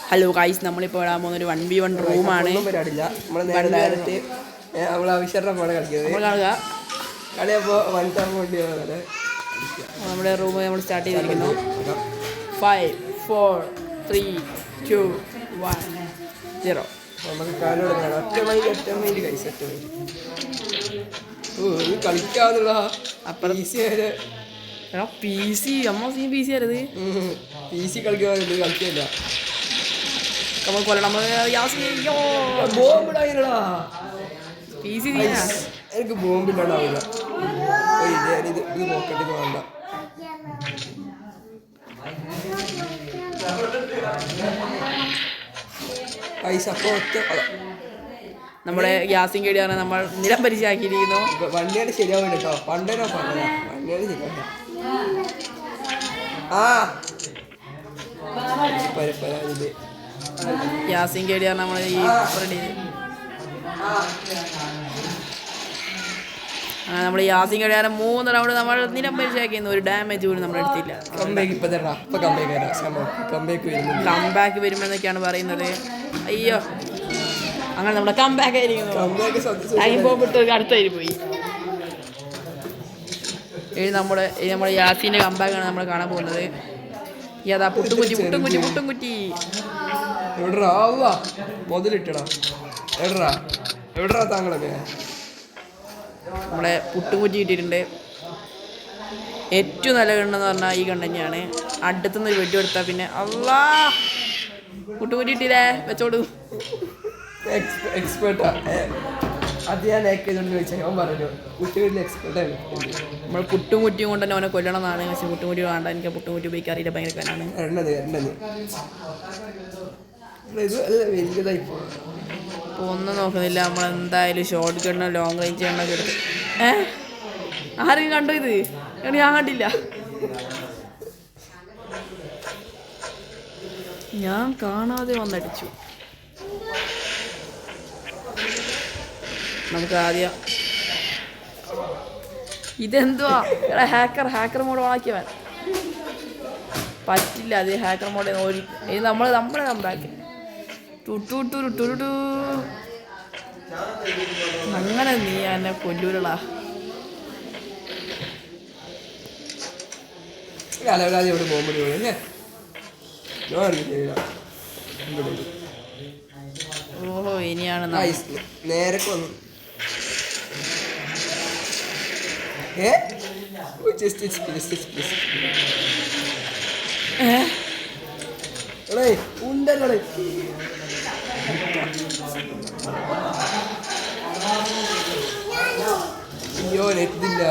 Hello guys, നമ്മളിപ്പോൾ ഇടാൻ പോകുന്ന ഒരു 1v1 റൂമാണ്. നമ്മുടെ റൂം നമ്മൾ സ്റ്റാർട്ട് ചെയ്തിരിക്കുന്നു. 5 4 3 2 1 0. എനിക്ക് ബോംബില്ലാണ്ടാവില്ല. ഇത് നോക്കട്ടെ വേണ്ട. പൈസ നമ്മുടെ ഗ്യാസിങ് കേടിയാണ് നമ്മൾ നിലം പരിചയാക്കിയിരിക്കുന്നു. വണ്ടിയാണ് ശരിയാവും കേട്ടോ. പണ്ടേനോ വണ്ടിയാണ് ശരിയാവില്ല. ഗ്യാസിങ് കേടിയാണ് നമ്മൾ ഈ നമ്മൾ ഗ്യാസിങ് കേടിയാണ് 3 റൗണ്ട് നമ്മൾ നിലം പരിചയാക്കിയിരുന്നു. ഒരു ഡാമേജ് പോലും നമ്മൾ എടുത്തില്ല. കംബാക്ക് വരുമെന്നൊക്കെയാണ് പറയുന്നത്. അയ്യോ, അങ്ങനെ നമ്മുടെ കംബാക്ക് ആയിരിക്കുന്നു. ടൈം ബോംബിട്ട് അടുത്തായി പോയി. നമ്മുടെ യാസിന്റെ കംബാക്കാണ് നമ്മൾ കാണാൻ പോകുന്നത്. ഏതാ പുട്ടുംകുറ്റി മുതലിട്ടടാ. എവിടെടാ താങ്കളൊക്കെ? നമ്മുടെ പുട്ടുംകുറ്റി കിട്ടിയിട്ടുണ്ട്. ഏറ്റവും നല്ല കണ്ണെന്ന് പറഞ്ഞാൽ ഈ കണ്ണ് തന്നെയാണ്. അടുത്തുനിന്ന് ഒരു വെടി കൊടുത്താൽ പിന്നെ അല്ലാ പുട്ടുംകുറ്റി കിട്ടിയില്ലേ, വെച്ചോട്. എക്സ്പേർട്ടാ അത്. ഞാൻ പറഞ്ഞു എക്സ്പേർട്ടാണ്. നമ്മൾ പുട്ടുംകുറ്റിയും കൊണ്ട് തന്നെ അവനെ കൊല്ലണം എന്നാണ്. പക്ഷെ പുട്ടുംകുറ്റി വേണ്ട, എനിക്ക് പുട്ടുംകുറ്റി ഉപയോഗിക്കാറില്ല, ഭയങ്കര കനാണ്. അപ്പോൾ ഒന്നും നോക്കുന്നില്ല, നമ്മളെന്തായാലും ഷോർട്ട് ഗണ്ണോ ലോങ് റേഞ്ച് ഗണ്ണോ എടുത്ത്. ആരെയും കണ്ടോ ഇത്? ഞാൻ കണ്ടില്ല. ഞാൻ കാണാതെ വന്നടിച്ചു. നമുക്ക് ആദ്യം ഇതെന്തുവാ എടാ, ഹാക്കർ മോഡ് ഓണാക്കിയവൻ. പറ്റില്ല, അത് ഹാക്കർ മോഡ്. ഇത് നമ്മളെ കമ്പാക്ക് അങ്ങനെ നീ എന്നെ കൊല്ലൂരളാ. ഓഹോ, ഇനിയാണ് നേരെ ഉണ്ടല്ലേ. അയ്യോ, നെറ്റില്ല.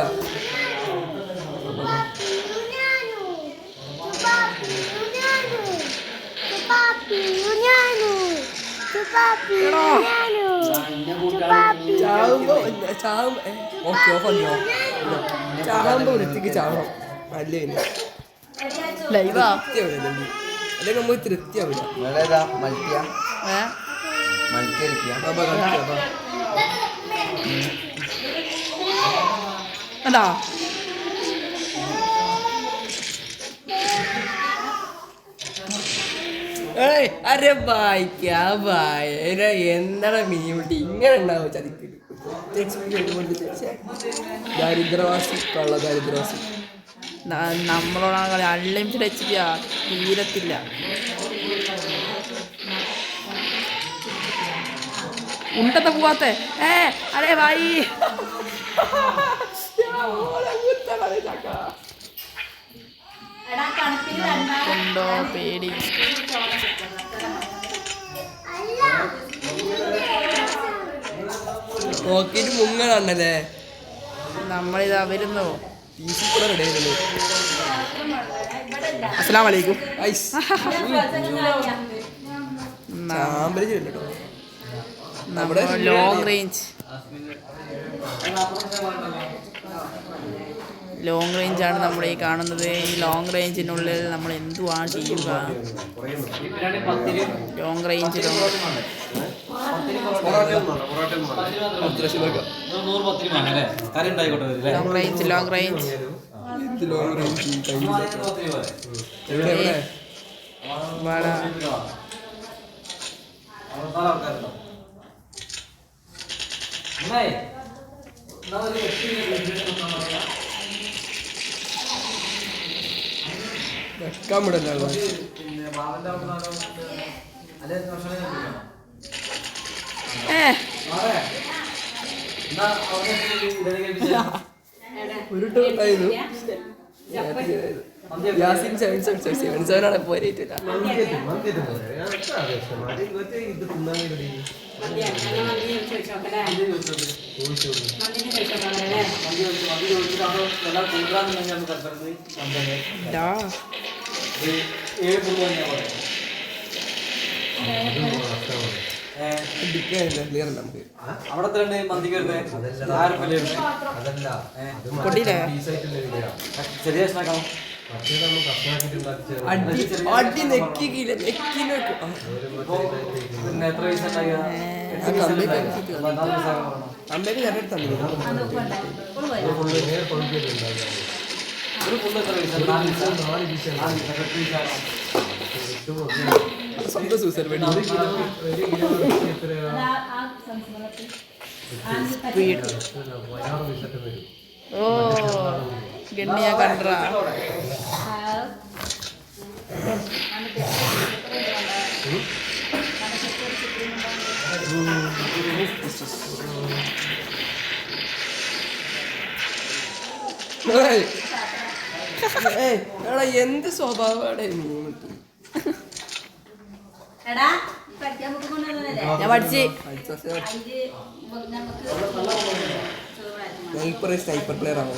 ചാകുമ്പോ വൃത്തിക്ക് ചാവണം. അല്ലേ അല്ലെങ്കിൽ നമുക്ക് തൃപ്തിയാവില്ല. അതാ അരെ ബായ് ക്യാ ബായ്. എന്താണ് മീൻമുട്ടി ഇങ്ങനെ ഉണ്ടാവും? ചതിക്ക് ദരിദ്രവാസി, കള്ള ദരിദ്രവാസി. നമ്മളോടാണ് കളി. അൺലിമിറ്റഡ് HP തീരത്തില്ല. ഉണ്ടത്തെ പോവാത്തെ. അരേ ഭായി, ഉണ്ടോ പേടി? നോക്കിട്ട് മുങ്ങണല്ലേ. നമ്മളിതാ വരുന്നു. അസ്സലാമു അലൈക്കും. ലോങ് റേഞ്ച് ആണ് നമ്മുടെ ഈ കാണുന്നത്. ഈ ലോങ് റേഞ്ചിനുള്ളിൽ നമ്മൾ എന്തുവാണ് ചെയ്യുക? ലോങ് റേഞ്ച് വെക്കാൻ വിടല്ലോ. ഉരുട്ടുണ്ടായിരുന്നു. യാസിൻ 777 ആണ് പോരേറ്റില്ല. അടി നെക്കിക്കില്ല, നെക്കിന് അമ്മേക്ക് ഞാൻ തന്നില്ല. സ്വന്തം സൂസർ വേണ്ടി ഓ ഗണ്ണിയ കണ്ട എടാ എന്ത് സ്വഭാവമാണ്. ഞാൻ പഠിച്ച് സ്നൈപ്പർ പ്ലെയർ ആണ്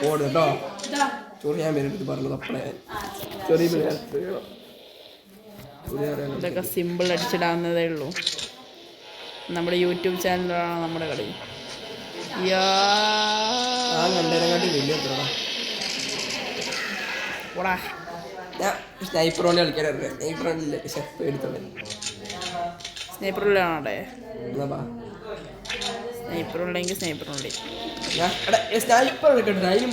ഓടുട്ടോ. ചൊറി ഞാൻ പേരെടുത്ത് പറഞ്ഞത് അപ്പളേ ചെറിയ ഇതൊക്കെ സിമ്പിൾ അടിച്ചിടാവുന്നതേ ഉള്ളൂ. നമ്മുടെ യൂട്യൂബ് ചാനലാണ് നമ്മുടെ കളി. കണ്ടതിനെക്കാട്ടി വലിയ ഓടാ ഞാൻ സ്നൈപ്പറോണ്ട് കളിക്കാറില്ല. സ്നൈപ്പറോണ്ടില്ല ഷെഫ് എടുത്തോളെ. സ്നൈപ്പറുള്ളതാണോടെ? എന്നാ സ്നൈപ്പറുണ്ടെങ്കിൽ സ്നൈപ്പറുണ്ട്. സ്നൈപ്പർ എടുക്കട്ടെ. അതിനും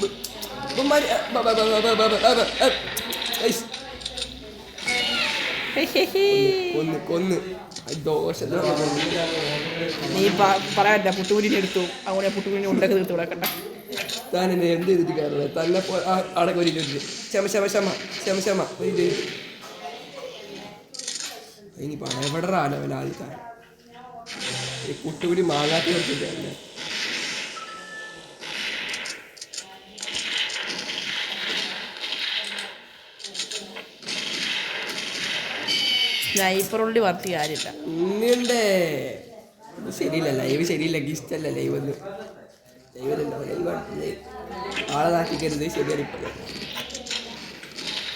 കൊന്ന് ദോഷം നീ പറയാ പുട്ടുകുരിനെ എടുത്തു. അവിടെ പുട്ടുകുരിനെ ഉണ്ടാക്കി തീർത്ത് കൊടുക്കണ്ട. താൻ എന്നെ എന്ത് ചെയ്തിട്ട് കയറുന്നത്? തന്നെ അടക്കം ഒരു ക്ഷമ ഒരു ഇനി പണയപ്പെടാനോ ആദ്യത്തെ ഈ പുട്ടുകൂടി മാങ്ങാത്തി കൊടുത്തില്ല. സ്നൈപ്പറുള്ളി വർത്തി കാര്യമില്ല. ഇന്നുണ്ടേ ശരിയില്ല. ലൈവ് ശരിയില്ല. ഇഷ്ടല്ല ലൈവ് ഒന്ന്. ആളെ നാട്ടിക്കരുത്. ശരിയാണ്.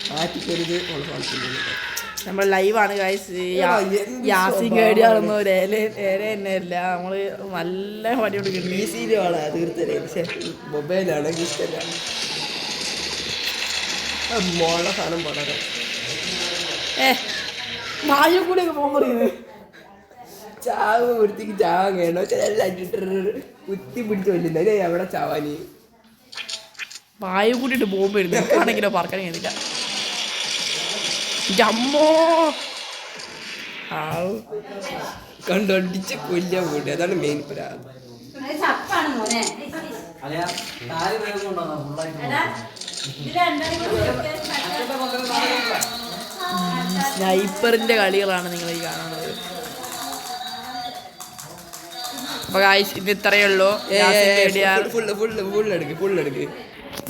നാട്ടിക്കരുത്. നമ്മൾ ലൈവാണ് ഗൈസ്. യാസിൻ കേടിയാണെന്നോ തന്നെയല്ല. നമ്മള് നല്ല പണി കൊടുക്കുന്നു. തീർത്തല്ലേ. മൊബൈലാണ് ഇഷ്ടല്ല. മോളുടെ സാധനം പാടാൻ മായം കൂടെ പോകാൻ പറയുന്നത്. ചാവ് വൃത്തിക്ക് ചാവാൻ കേട്ടോ. കുത്തി പിടിച്ച് കൊല്ലുന്ന എവിടെ ചാവാനി. വായു കൂട്ടിട്ട് പോകുമ്പോ ആണെങ്കിലോ പറക്കാൻ കഴിയുന്നില്ല. അമ്മോ കണ്ടൊടിച്ച് കൊല്ലാൻ പോട്ടെ. അതാണ് മെയിൻ പരാതി. സ്നൈപ്പറിന്റെ കളികളാണ് നിങ്ങൾ ഈ കാണുന്നത്. അപ്പൊ ഗായ്സ് ഇത് ഇത്രയേ ഉള്ളൂ.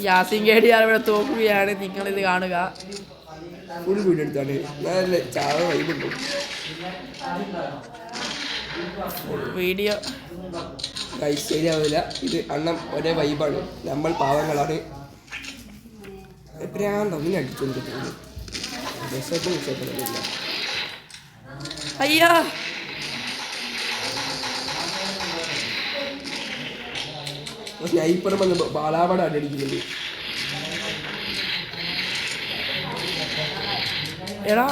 യാസിൻ കേടിയാർ ഇവിടെ തോക്കുകയാണ്. നിങ്ങളിത് കാണുക. ഫുൾ വീഡിയോ എടുത്താണ്. നല്ല ചാവ വൈബുണ്ട് വീഡിയോ. ഗൈസ് ശരിയാവില്ല. ഇത് അണ്ണം ഒരേ വൈബാണ്. നമ്മൾ പാവങ്ങളാണ്. എപ്പോഴാണ്ടൊന്നിനെ അടിച്ചോണ്ടിരിക്കുന്നത്. വിശേഷമില്ല. അയ്യാ സ്നൈപ്പറും വന്ന് ബാലാപാട അടിക്കുന്നത്. എടാ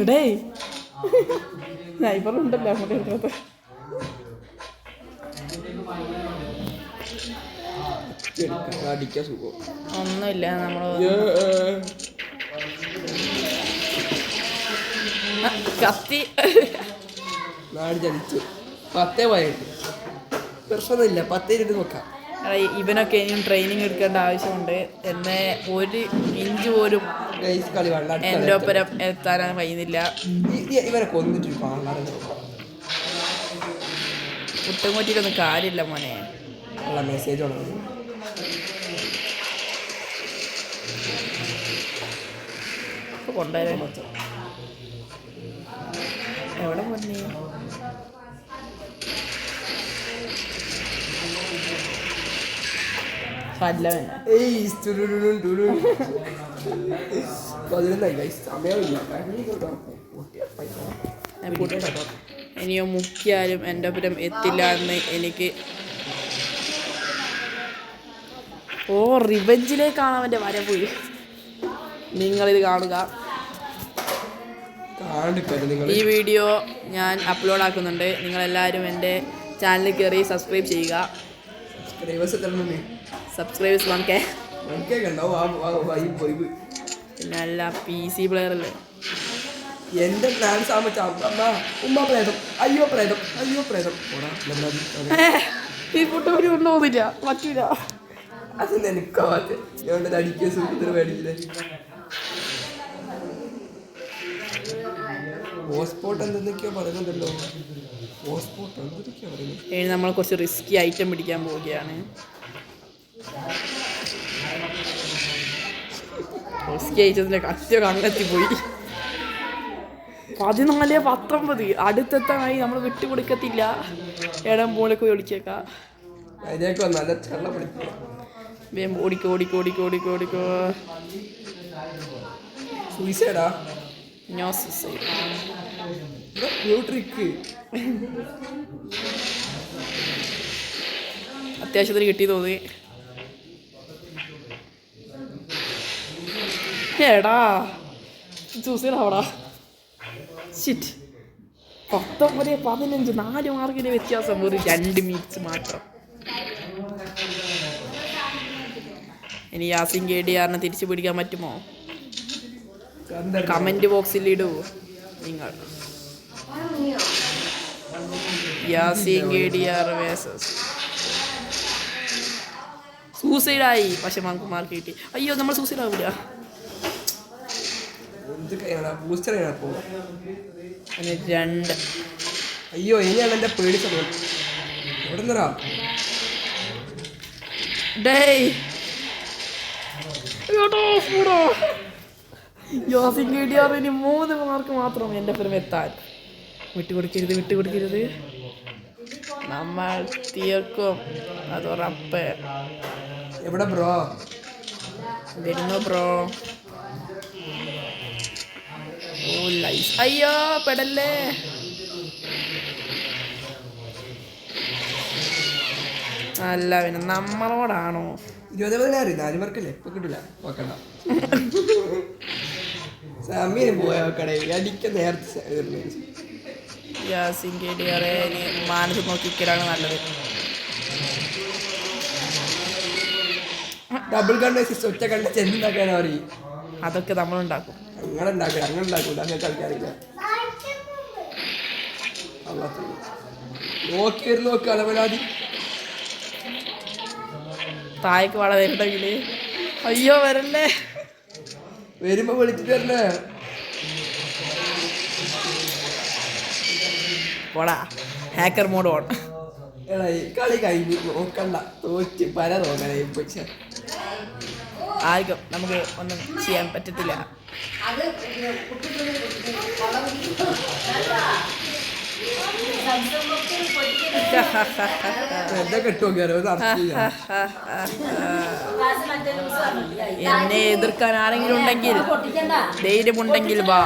എടേ നൈബറുണ്ടല്ലോ അങ്ങോട്ട് എടുത്തത്. അടിക്കാൻ സുഖം ഒന്നുമില്ല നമ്മൾ കത്തി നാട് ചലിച്ചു 10 പോയിട്ട് പ്രശ്നമൊന്നുമില്ല 10 നോക്കാം. ഇവനൊക്കെ ഇനിയും ട്രെയിനിങ് എടുക്കേണ്ട ആവശ്യമുണ്ട്. എന്നെ 1 ഇഞ്ച് പോലും കളി വേണ്ട. എൻ്റെ ഒപ്പരം എത്താൻ കഴിയുന്നില്ല. ഇവരെ കൊന്നിട്ട് കുട്ടൻകുറ്റിക്കൊന്നും കാര്യമില്ല മോനെ. ഉള്ള മെസ്സേജ് ഉള്ളത് കൊണ്ടുവരാൻ എവിടെ പൊന്നി ഇനിയോ മുക്കിയാലും എൻ്റെ ഒപ്പം എത്തില്ല എന്ന് എനിക്ക്. ഓ റിവെഞ്ചിലേക്കാണ് അവൻ്റെ വരവ്. നിങ്ങളിത് കാണുക. ഈ വീഡിയോ ഞാൻ അപ്ലോഡ് ആക്കുന്നുണ്ട്. നിങ്ങളെല്ലാവരും എൻ്റെ ചാനലിൽ കയറി സബ്സ്ക്രൈബ് ചെയ്യുക. Subscribers 1K. പിന്നെ അല്ല PC പ്ലെയർ അല്ലേ എൻ്റെ പ്ലാൻസ് ഉമ്മ പ്രേതം. അയ്യോ പ്രേതം അയ്യോ പ്രേതം. ഈ ഫുഡ് ഒരു ഒന്നുമില്ല പറ്റൂല. അത് നിനക്കാവാത്ത ഞാൻ അടിക്കുക സുഖത്തിന് മേടിച്ചില്ലേ. ഹോസ്പോട്ട് എന്തൊക്കെയോ പറയുന്നുണ്ടല്ലോ. ഹോസ്പോട്ട് എന്തൊക്കെയോ പറയുന്നത്. ഇനി നമ്മൾ കുറച്ച് റിസ്കി ഐറ്റം പിടിക്കാൻ പോവുകയാണ്. റിസ്കി ഐറ്റത്തിൻ്റെ കത്തിയോ കണ്ടെത്തിപ്പോയി. 14-19 അടുത്തെത്താനായി. നമ്മൾ വിട്ടുകൊടുക്കത്തില്ല. ഇടം പോലൊക്കെ ഒളിച്ചേക്കാം. ഓടിക്കോ ഓടിക്കോ ഓടിക്കോ ഓടിക്കോ ഓടിക്കോ. സൂയിസൈഡാ? No suicide. അത്യാവശ്യത്തിന് കിട്ടി തോന്നി. എടാ സൂയിസൈഡാവടാ. ഷിറ്റ്. 19-15 4 മാർക്കിൻ്റെ വ്യത്യാസം. ഒരു 2 മിനിറ്റ്സ് മാത്രം. ഇനി യാസിൻ KDR തിരിച്ചു പിടിക്കാൻ പറ്റുമോ? കമൻറ്റ് ബോക്സിൽ ഇടൂ നിങ്ങൾ. യാസിൻ KDR വേഴ്സസ് സൂസൈഡായി. പക്ഷെ നമുക്ക് മാർക്ക് കിട്ടി. അയ്യോ നമ്മൾ സൂസൈഡ് ആവില്ല. അയ്യോ ഇനിയാണ് എൻ്റെ പേടി സമയം. എവിടെ നിന്നറാ യാസിൻ KDR 3 മാർക്ക് മാത്രം എൻ്റെ പേരും എത്താൻ. വിട്ടുകൊടുക്കരുത് വിട്ടുകൊടുക്കരുത്. നമ്മൾ തീർക്കും അത് ഉറപ്പ്. എവിടെ ബ്രോ വരുന്നു ബ്രോ. ഓ ലൈസ്. അയ്യോ പെടല്ലേ. അല്ല പിന്നെ നമ്മളോടാണോ? 20 4 മാർക്കല്ലേ ഇപ്പൊ കിട്ടില്ല. നോക്കണ്ട സമയം പോയാ കടയിൽ അടിക്കാൻ നേരത്തെ. യാസിൻ KDR മാനസ് നോക്കിക്കലാണ് നല്ലത്. ഡബിൾ കണ്ട് ഒറ്റ കണ്ട് ചെന്നുണ്ടാക്കാനോ അറിയും. അതൊക്കെ നമ്മളുണ്ടാക്കും. അങ്ങനെ ഉണ്ടാക്കും അങ്ങനെ ഉണ്ടാക്കൂല. അങ്ങനെ കളിക്കാറില്ല. നോക്കി നോക്ക് അലവലാതി. താഴേക്ക് വള വരണ്ടെങ്കിൽ. അയ്യോ വരല്ലേ. വരുമ്പോ വിളിച്ചിട്ട് വരണേ. പോടാ ഹാക്കർ മോഡ് ഓൺ. എടാ ഈ കളി കഴിഞ്ഞ് നോക്കണ്ട. തോറ്റ് പര നോക്കണേ. പക്ഷെ ആർക്കും നമുക്ക് ഒന്നും ചെയ്യാൻ പറ്റത്തില്ല. എന്നെ എതിർക്കാൻ ആരെങ്കിലും ഉണ്ടെങ്കിൽ ധൈര്യമുണ്ടെങ്കിൽ വാ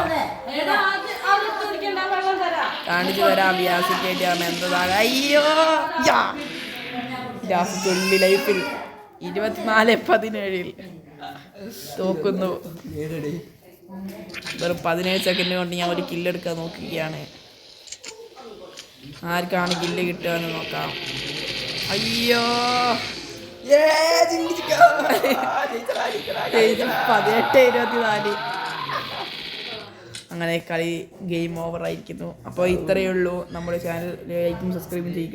കാണിച്ചു തരാം. യാസിൻ KDR എന്നതാണ്. അയ്യോ തുള്ളി ലൈഫിൽ 24-17 തോക്കുന്നു. വെറും 17 സെക്കൻഡ് കൊണ്ട് ഞാൻ ഒരു കില്ലെടുക്കാൻ നോക്കുകയാണ്. ആർക്കാണ് കില്ല് കിട്ടുക എന്ന് നോക്കാം. അയ്യോ 18-24. അങ്ങനെ കളി ഗെയിം ഓവർ ആയിരിക്കുന്നു. അപ്പോൾ ഇത്രയേ ഉള്ളൂ. നമ്മുടെ ചാനൽ ലൈക്കും സബ്സ്ക്രൈബും ചെയ്യുക.